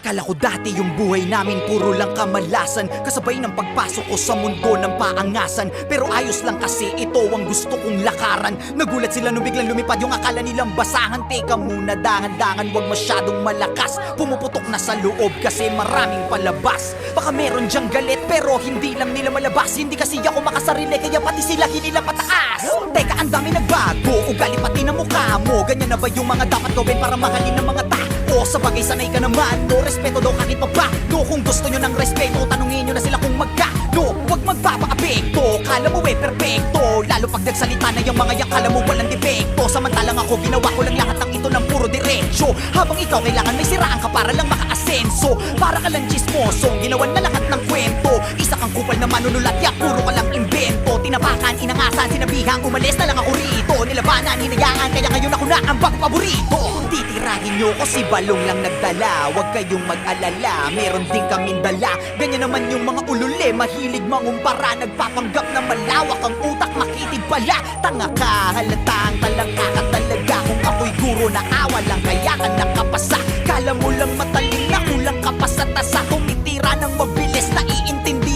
Kala ko dati yung buhay namin puro lang kamalasan, kasabay ng pagpasok ko sa mundo ng paangasan. Pero ayos lang kasi ito ang gusto kong lakaran. Nagulat sila nung biglang lumipad yung akala nilang basahan. Teka muna, dangan-dangan, wag masyadong malakas. Pumuputok na sa loob kasi maraming palabas. Baka meron dyang galit pero hindi lang nila malabas. Hindi kasi ako makasarili kaya pati sila hinila pataas. Teka, ang dami nagbago, ugali pati na mukha mo. Ganyan na ba yung mga dapat gawin para mahalin ng mga tao? Sa bagay sanay ka naman, no respeto daw kahit pa ba. No, kung gusto nyo ng respeto, tanungin nyo na sila kung magkano. Huwag magpapaapekto, kala mo perfecto. Lalo pag nagsalita na yung mga yang kala mo walang depekto. Samantalang ako, ginawa ko lang lahat ng ito ng puro diretsyo. Habang ikaw kailangan may siraan ka para lang makaasenso. Para ka lang chismoso, ginawan na lahat ng kwento. Isa kang kupal na manunulat, ya puro ka lang invento. Tinapakan, inangasan, sinabihang umalis na lang ako rito. Nilabanan, hinayaan, kaya ngayon ako na ang bagong paborito. Kung titirahin nyo ko si balong lang nagdala, huwag kayong mag-alala, meron din kaming dala. Ganyan naman yung mga ulule, mahilig mangumpara. Nagpapanggap na malawak ang utak, makitig pala. Tanga ka, halatang talangka ka talaga. Kung ako'y guro na awa lang kaya ka nakapasa. Kala mo lang